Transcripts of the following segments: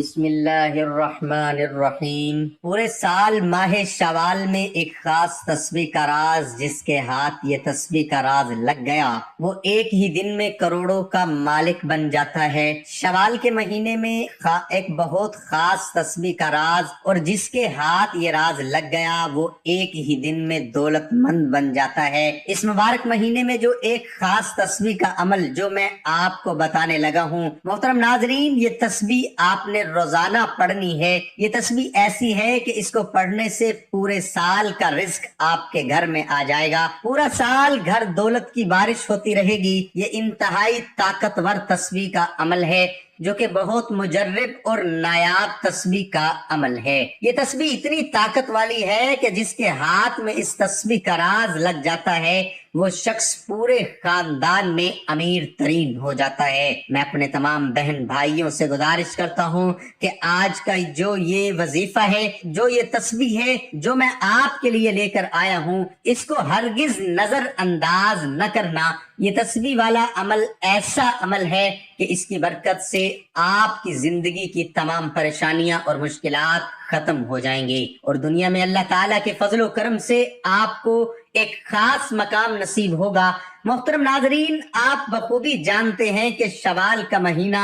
بسم اللہ الرحمن الرحیم۔ پورے سال ماہ شوال میں ایک خاص تسبیح کا راز، جس کے ہاتھ یہ تسبیح کا راز لگ گیا وہ ایک ہی دن میں کروڑوں کا مالک بن جاتا ہے۔ شوال کے مہینے میں ایک بہت خاص تسبیح کا راز، اور جس کے ہاتھ یہ راز لگ گیا وہ ایک ہی دن میں دولت مند بن جاتا ہے۔ اس مبارک مہینے میں جو ایک خاص تسبیح کا عمل جو میں آپ کو بتانے لگا ہوں، محترم ناظرین، یہ تسبیح آپ نے روزانہ پڑھنی ہے۔ یہ تسبیح ایسی ہے کہ اس کو پڑھنے سے پورے سال کا رزق آپ کے گھر میں آ جائے گا، پورا سال گھر دولت کی بارش ہوتی رہے گی۔ یہ انتہائی طاقتور تسبیح کا عمل ہے جو کہ بہت مجرب اور نایاب تسبیح کا عمل ہے۔ یہ تسبیح اتنی طاقت والی ہے کہ جس کے ہاتھ میں اس تسبیح کا راز لگ جاتا ہے وہ شخص پورے خاندان میں امیر ترین ہو جاتا ہے۔ میں اپنے تمام بہن بھائیوں سے گزارش کرتا ہوں کہ آج کا جو یہ وظیفہ ہے، جو یہ تسبیح ہے جو میں آپ کے لیے لے کر آیا ہوں، اس کو ہرگز نظر انداز نہ کرنا۔ یہ تسبیح والا عمل ایسا عمل ہے کہ اس کی برکت سے آپ کی زندگی کی تمام پریشانیاں اور مشکلات ختم ہو جائیں گی، اور دنیا میں اللہ تعالیٰ کے فضل و کرم سے آپ کو ایک خاص مقام نصیب ہوگا۔ محترم ناظرین، آپ بخوبی جانتے ہیں کہ شوال کا مہینہ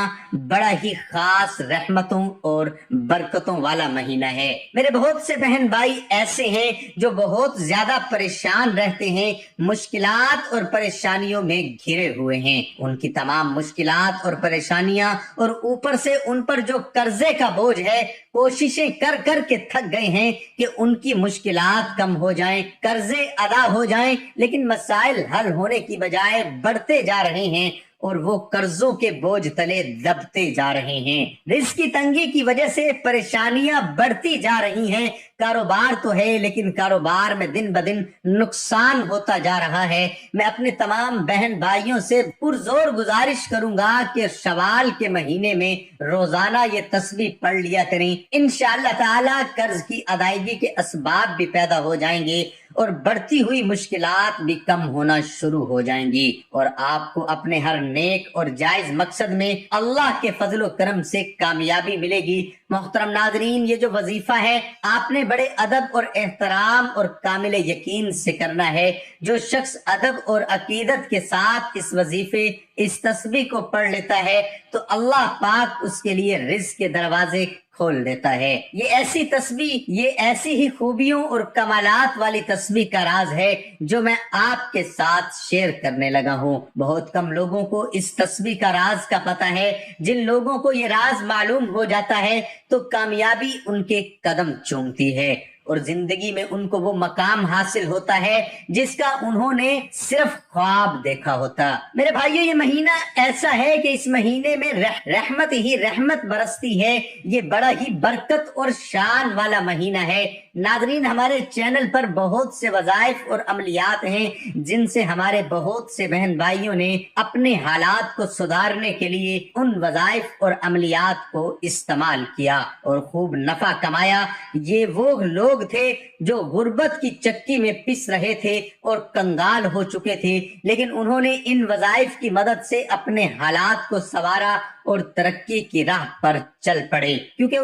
بڑا ہی خاص رحمتوں اور برکتوں والا مہینہ ہے۔ میرے بہت سے بہن بھائی ایسے ہیں جو بہت زیادہ پریشان رہتے ہیں، مشکلات اور پریشانیوں میں گھرے ہوئے ہیں۔ ان کی تمام مشکلات اور پریشانیاں، اور اوپر سے ان پر جو قرضے کا بوجھ ہے، کوششیں کر کر کے تھک گئے ہیں کہ ان کی مشکلات کم ہو جائیں، قرضے ادا ہو جائیں، لیکن مسائل حل ہونے کی بجائے بڑھتے جا رہے ہیں اور وہ قرضوں کے بوجھ تلے دبتے جا رہے ہیں۔ رزق کی تنگی کی وجہ سے پریشانیاں بڑھتی جا رہی ہیں۔ کاروبار تو ہے لیکن کاروبار میں دن بدن نقصان ہوتا جا رہا ہے۔ میں اپنے تمام بہن بھائیوں سے پرزور گزارش کروں گا کہ شوال کے مہینے میں روزانہ یہ تسبیح پڑھ لیا کریں۔ انشاءاللہ تعالی قرض کی ادائیگی کے اسباب بھی پیدا ہو جائیں گے اور بڑھتی ہوئی مشکلات بھی کم ہونا شروع ہو جائیں گی، اور آپ کو اپنے ہر نیک اور جائز مقصد میں اللہ کے فضل و کرم سے کامیابی ملے گی۔ محترم ناظرین، یہ جو وظیفہ ہے آپ نے بڑے ادب اور احترام اور کامل یقین سے کرنا ہے۔ جو شخص ادب اور عقیدت کے ساتھ اس وظیفے، اس تسبیح کو پڑھ لیتا ہے تو اللہ پاک اس کے لیے رزق کے دروازے کھول دیتا ہے۔ یہ ایسی تسبیح، یہ ایسی ہی خوبیوں اور کمالات والی تسبیح کا راز ہے جو میں آپ کے ساتھ شیئر کرنے لگا ہوں۔ بہت کم لوگوں کو اس تسبیح کا راز کا پتہ ہے۔ جن لوگوں کو یہ راز معلوم ہو جاتا ہے تو کامیابی ان کے قدم چومتی ہے، اور زندگی میں ان کو وہ مقام حاصل ہوتا ہے جس کا انہوں نے صرف خواب دیکھا ہوتا۔ میرے بھائیو، یہ مہینہ ایسا ہے کہ اس مہینے میں رحمت ہی رحمت برستی ہے۔ یہ بڑا ہی برکت اور شان والا مہینہ ہے۔ ناظرین، ہمارے چینل پر بہت سے وظائف اور عملیات ہیں جن سے ہمارے بہت سے بہن بھائیوں نے اپنے حالات کو سدھارنے کے لیے ان وظائف اور عملیات کو استعمال کیا اور خوب نفع کمایا۔ یہ وہ لوگ تھے جو غربت کی چکی میں پس رہے تھے اور کنگال ہو چکے تھے، لیکن انہوں نے ان وظائف کی مدد سے اپنے حالات کو سنوارا اور ترقی کی راہ پر چل پڑے، کیونکہ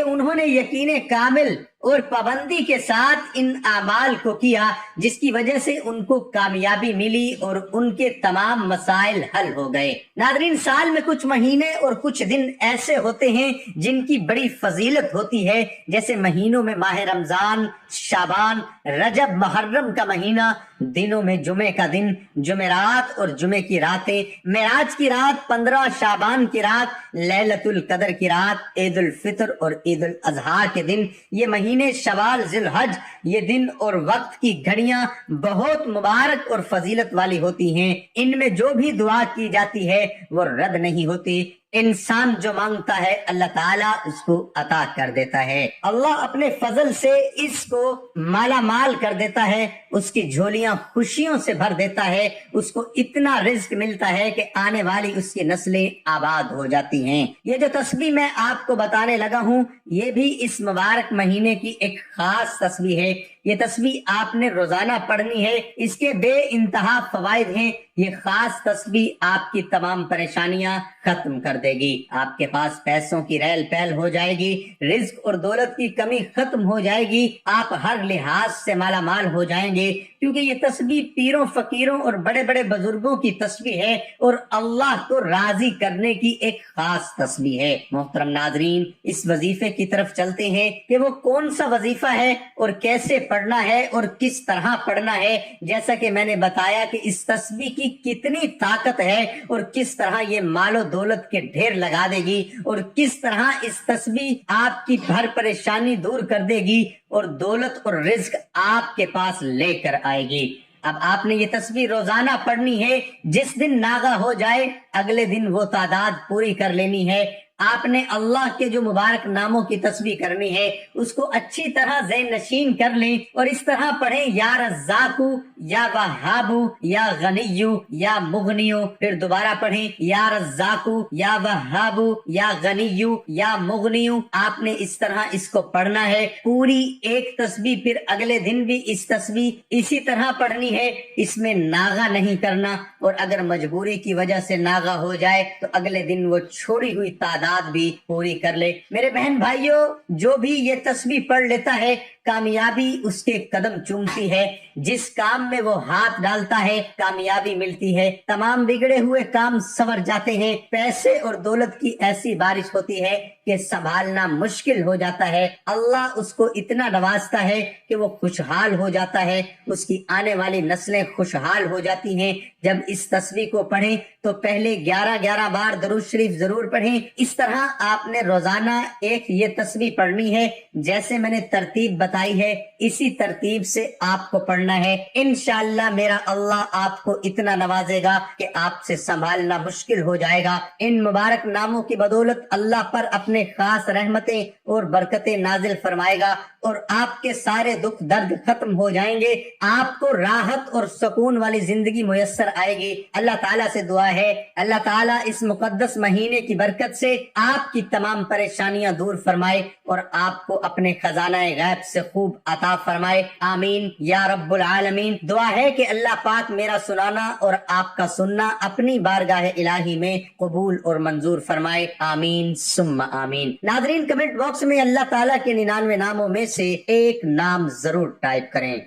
انہوں نے یقین کامل اور پابندی کے ساتھ ان اعمال کو کیا، جس کی وجہ سے ان کو کامیابی ملی اور ان کے تمام مسائل حل ہو گئے۔ ناظرین، سال میں کچھ مہینے اور کچھ دن ایسے ہوتے ہیں جن کی بڑی فضیلت ہوتی ہے، جیسے مہینوں میں ماہ رمضان، شعبان، رجب، محرم کا مہینہ، دنوں میں جمعے کا دن، جمعرات اور جمعے کی راتیں، معراج کی رات، 15 شعبان کی رات، لیلۃ القدر کی رات، عید الفطر اور عید الاضحیٰ کے دن، یہ مہینے شوال، ذی الحج، یہ دن اور وقت کی گھڑیاں بہت مبارک اور فضیلت والی ہوتی ہیں۔ ان میں جو بھی دعا کی جاتی ہے وہ رد نہیں ہوتی۔ انسان جو مانگتا ہے اللہ تعالیٰ اس کو عطا کر دیتا ہے۔ اللہ اپنے فضل سے اس کو مالا مال کر دیتا ہے، اس کی جھولیاں خوشیوں سے بھر دیتا ہے، اس کو اتنا رزق ملتا ہے کہ آنے والی اس کی نسلیں آباد ہو جاتی ہیں۔ یہ جو تسبیح میں آپ کو بتانے لگا ہوں یہ بھی اس مبارک مہینے کی ایک خاص تسبیح ہے۔ یہ تسبیح آپ نے روزانہ پڑھنی ہے۔ اس کے بے انتہا فوائد ہیں۔ یہ خاص تسبیح آپ کی تمام پریشانیاں ختم کر دے گی، آپ کے پاس پیسوں کی ریل پیل ہو جائے گی، رزق اور دولت کی کمی ختم ہو جائے گی، آپ ہر لحاظ سے مالا مال ہو جائیں گے، کیونکہ یہ تسبیح پیروں فقیروں اور بڑے بڑے بزرگوں کی تسبیح ہے اور اللہ کو راضی کرنے کی ایک خاص تسبیح ہے۔ محترم ناظرین، اس وظیفے کی طرف چلتے ہیں کہ وہ کون سا وظیفہ ہے اور کیسے پڑھنا ہے اور کس طرح پڑھنا ہے۔ جیسا کہ میں نے بتایا کہ اس تسبیح کی کتنی طاقت ہے اور کس طرح یہ مال و دولت کے ڈھیر لگا دے گی اور کس طرح اس تسبیح آپ کی ہر پریشانی دور کر دے گی اور دولت اور رزق آپ کے پاس لے کر آئے گی۔ اب آپ نے یہ تسبیح روزانہ پڑھنی ہے، جس دن ناغہ ہو جائے اگلے دن وہ تعداد پوری کر لینی ہے۔ آپ نے اللہ کے جو مبارک ناموں کی تسبیح کرنی ہے اس کو اچھی طرح ذہن نشین کر لیں اور اس طرح پڑھیں، یا رزاقو، یا وہابو، یا غنیو، یا مغنیو۔ پھر دوبارہ پڑھیں، یا رزاقو، یا وہابو، یا غنیو، یا مغنیو۔ آپ نے اس طرح اس کو پڑھنا ہے پوری ایک تسبیح، پھر اگلے دن بھی اس تسبیح اسی طرح پڑھنی ہے، اس میں ناغہ نہیں کرنا، اور اگر مجبوری کی وجہ سے ناغہ ہو جائے تو اگلے دن وہ چھوڑی ہوئی تعداد بھی پوری کر لے۔ میرے بہن بھائیوں، جو بھی یہ تسبیح پڑھ لیتا ہے کامیابی اس کے قدم چومتی ہے، جس کام میں وہ ہاتھ ڈالتا ہے کامیابی ملتی ہے، تمام بگڑے ہوئے کام سنور جاتے ہیں، پیسے اور دولت کی ایسی بارش ہوتی ہے کہ سنبھالنا مشکل ہو جاتا ہے، اللہ اس کو اتنا نوازتا ہے کہ وہ خوشحال ہو جاتا ہے، اس کی آنے والی نسلیں خوشحال ہو جاتی ہیں۔ جب اس تسبیح کو پڑھیں تو پہلے 11 بار درود شریف ضرور پڑھیں۔ اس طرح آپ نے روزانہ ایک یہ تسبیح پڑھنی ہے، جیسے میں نے ترتیب بتائی ہے اسی ترتیب سے آپ کو پڑھنا ہے۔ انشاءاللہ میرا اللہ آپ کو اتنا نوازے گا کہ آپ سے سنبھالنا مشکل ہو جائے گا۔ ان مبارک ناموں کی بدولت اللہ پر اپنے خاص رحمتیں اور برکتیں نازل فرمائے گا اور آپ کے سارے دکھ درد ختم ہو جائیں گے، آپ کو راحت اور سکون والی زندگی میسر آئے گی۔ اللہ تعالیٰ سے دعا ہے اللہ تعالیٰ اس مقدس مہینے کی برکت سے آپ کی تمام پریشانیاں دور فرمائے اور آپ کو اپنے خزانہ غیب سے خوب عطا فرمائے، آمین یا رب العالمین۔ دعا ہے کہ اللہ پاک میرا سنانا اور آپ کا سننا اپنی بارگاہ الہی میں قبول اور منظور فرمائے، آمین ثم آمین۔ ناظرین، کمنٹ باکس میں اللہ تعالیٰ کے 99 ناموں میں سے ایک نام ضرور ٹائپ کریں۔